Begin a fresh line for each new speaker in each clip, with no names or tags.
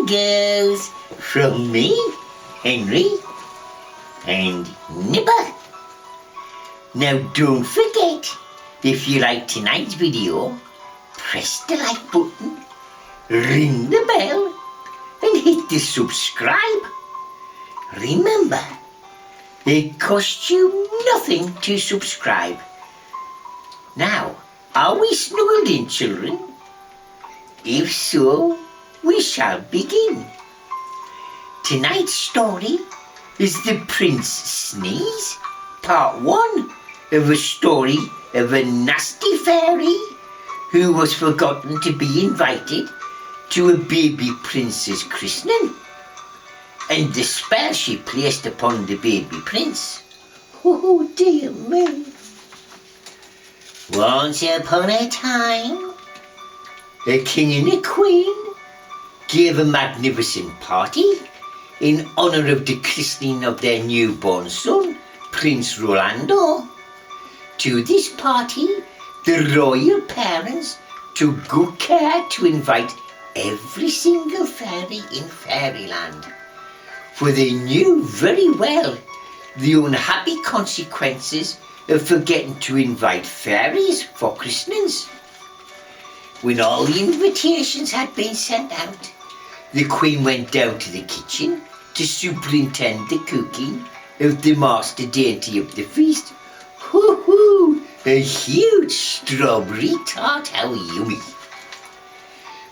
and girls, from me, Henry, and Nipper. Now don't forget, if you like tonight's video, press the like button, ring the bell, and hit the subscribe. Remember, it costs you nothing to subscribe. Now, are we snuggled in, children? If so, we shall begin. Tonight's story is The Prince Sneeze, part 1 of a story of a nasty fairy who was forgotten to be invited to a baby prince's christening, and the spell she placed upon the baby prince. Oh dear me. Once upon a time, a king and a queen gave a magnificent party in honour of the christening of their newborn son, Prince Rolando. To this party, the royal parents took good care to invite every single fairy in fairyland, for they knew very well the unhappy consequences of forgetting to invite fairies for christenings. When all the invitations had been sent out, the Queen went down to the kitchen to superintend the cooking of the master dainty of the feast. Hoo-hoo! A huge strawberry tart, how yummy!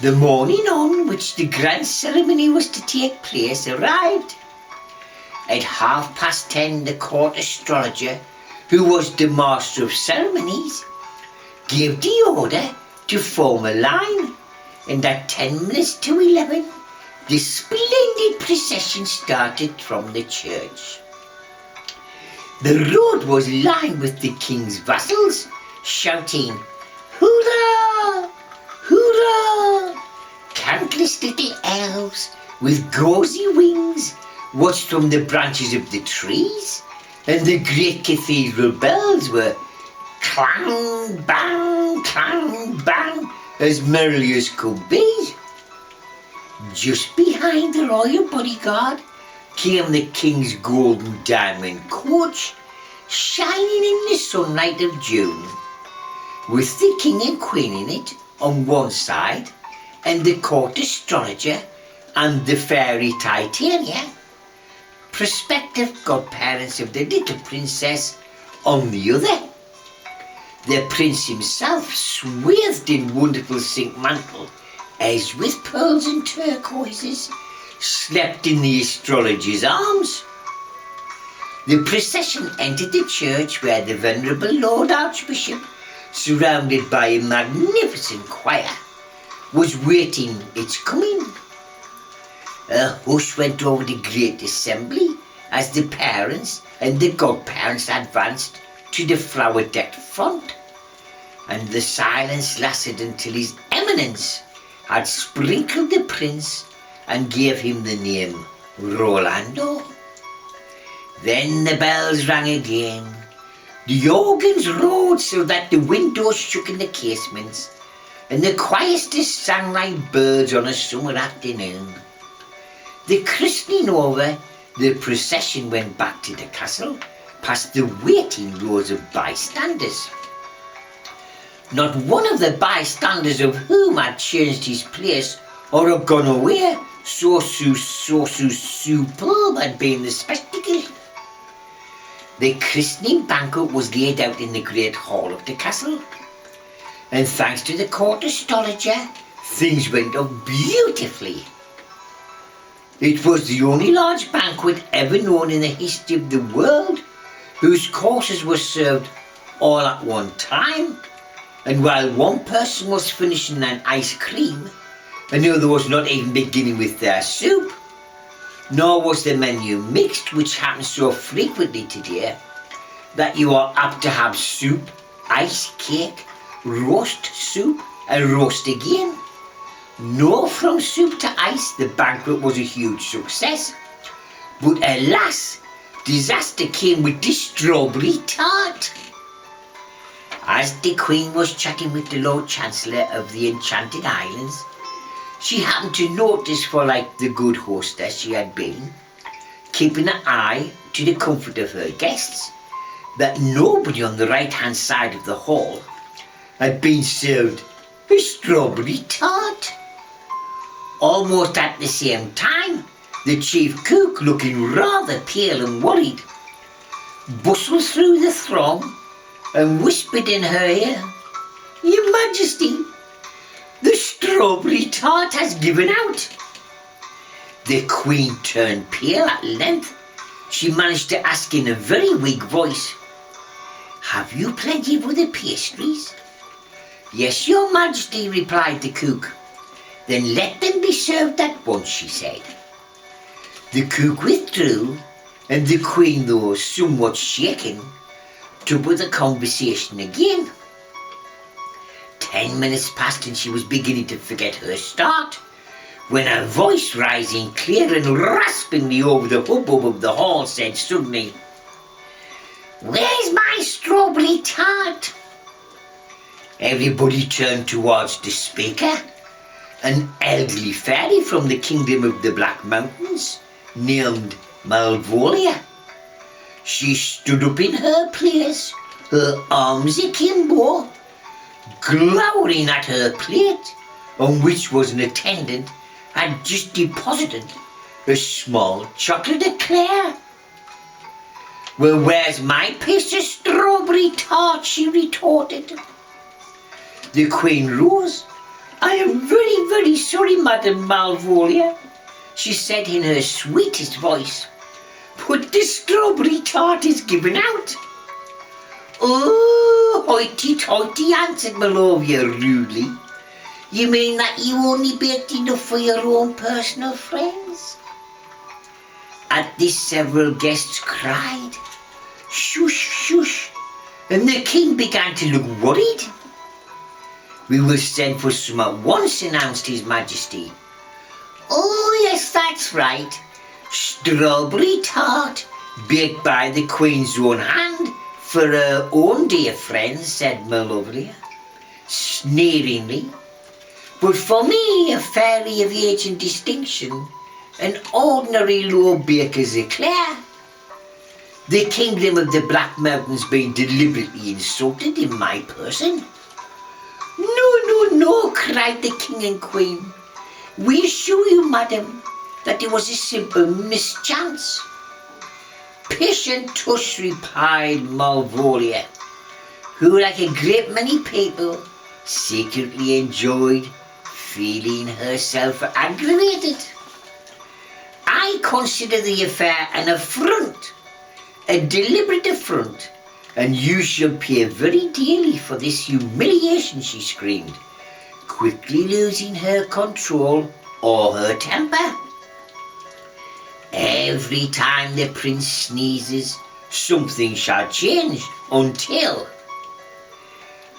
The morning on which the grand ceremony was to take place arrived. At 10:30, the court astrologer, who was the master of ceremonies, gave the order to form a line, and at 11:10, the splendid procession started from the church. The road was lined with the king's vassals, shouting, "Hoorah! Hoorah!" Countless little elves with gauzy wings watched from the branches of the trees, and the great cathedral bells were clang, bang, as merrily as could be. Just behind the royal bodyguard came the king's golden diamond coach, shining in the sunlight of June, with the king and queen in it on one side, and the court astrologer and the fairy Titania, prospective godparents of the little princess, on the other. The prince himself, swathed in wonderful silk mantle, edged with pearls and turquoises, slept in the astrologer's arms. The procession entered the church where the venerable Lord Archbishop, surrounded by a magnificent choir, was waiting its coming. A hush went over the great assembly as the parents and the godparents advanced to the flower-decked front, and the silence lasted until His Eminence had sprinkled the prince and gave him the name Rolando. Then the bells rang again, the organs roared so that the windows shook in the casements, and the choristers sang like birds on a summer afternoon. The christening over, the procession went back to the castle, past the waiting rows of bystanders. Not one of the bystanders of whom had changed his place or had gone away, so superb had been the spectacle. The christening banquet was laid out in the great hall of the castle, and thanks to the court astrologer, things went off beautifully. It was the only large banquet ever known in the history of the world, whose courses were served all at one time, and while one person was finishing an ice cream, another was not even beginning with their soup. Nor was the menu mixed, which happens so frequently today, that you are apt to have soup, ice cake, roast soup, and roast again. No, from soup to ice, the banquet was a huge success. But alas, disaster came with the strawberry tart. As the Queen was chatting with the Lord Chancellor of the Enchanted Islands, She happened to notice, for like the good hostess she had been, keeping an eye to the comfort of her guests, that nobody on the right-hand side of the hall had been served a strawberry tart. Almost at the same time, the chief cook, looking rather pale and worried, bustled through the throng and whispered in her ear, "Your Majesty, the strawberry tart has given out." The Queen turned pale at length. She managed to ask in a very weak voice, "Have you plenty of other pastries?" "Yes, Your Majesty," replied the cook. "Then let them be served at once," she said. The cook withdrew, and the Queen, though somewhat shaken, took up the conversation again. 10 minutes passed and she was beginning to forget her start, when a voice rising clear and raspingly over the hubbub of the hall said suddenly, "Where's my strawberry tart?" Everybody turned towards the speaker, an elderly fairy from the kingdom of the Black Mountains, named Malvolia. She stood up in her place, her arms akimbo, glowering at her plate, on which was an attendant had just deposited a small chocolate eclair. "Well, where's my piece of strawberry tart?" she retorted. The Queen rose. "I am very, very sorry, Madam Malvolia," she said in her sweetest voice, "but the strawberry tart is given out." "Oh, hoity-toity," answered Malovia rudely. "You mean that you only baked enough for your own personal friends?" At this several guests cried, "Shush, shush," and the king began to look worried. "We will send for some at once," announced His Majesty. "Oh, yes, that's right. Strawberry tart, baked by the Queen's own hand for her own dear friends," said Malovia, sneeringly. "But for me, a fairy of age and distinction, an ordinary low baker's eclair. The kingdom of the Black Mountains being deliberately insulted in my person." "No, no, no," cried the king and queen. "We assure you, madam, that it was a simple mischance." "Patient tush," replied Malvolia, who, like a great many people, secretly enjoyed feeling herself aggravated. "I consider the affair an affront, a deliberate affront, and you shall pay very dearly for this humiliation," she screamed, quickly losing her control or her temper. "Every time the prince sneezes, something shall change until—"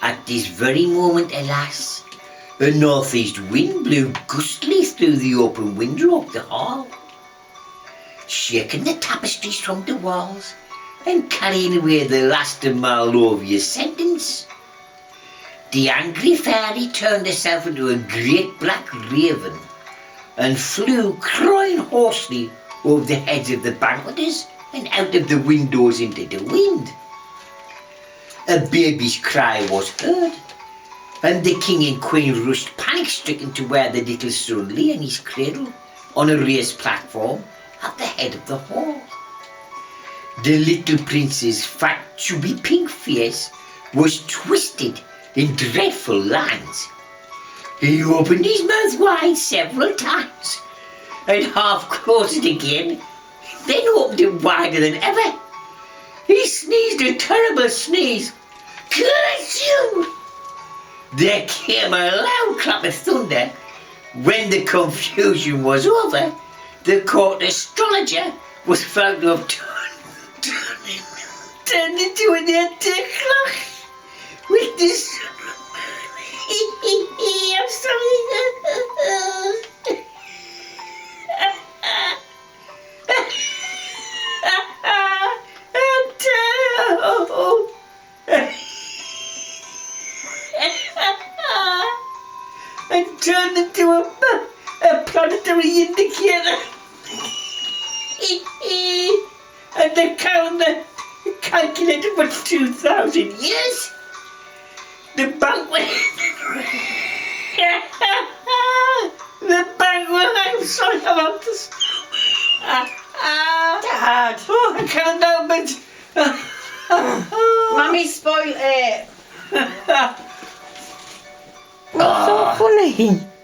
At this very moment, alas, a northeast wind blew gustily through the open window of the hall, shaking the tapestries from the walls and carrying away the last of Malovia's sentence. The angry fairy turned herself into a great black raven and flew, crowing hoarsely, over the heads of the banqueters and out of the windows into the wind. A baby's cry was heard, and the king and queen rushed panic-stricken to where the little son lay in his cradle on a raised platform at the head of the hall. The little prince's fat, chubby pink face was twisted in dreadful lines. He opened his mouth wide several times and half closed it again, then opened it wider than ever. He sneezed a terrible sneeze. "Curse you!" There came a loud clap of thunder. When the confusion was over, the court astrologer was found to have turned into an empty clock with this. I'm sorry. And turned into a planetary indicator. And the calculator for 2,000 years. The bank will... the bank will... I'm sorry about this.
Dad.
Oh, I can't help it.
Mummy spoiled it.
What's so funny?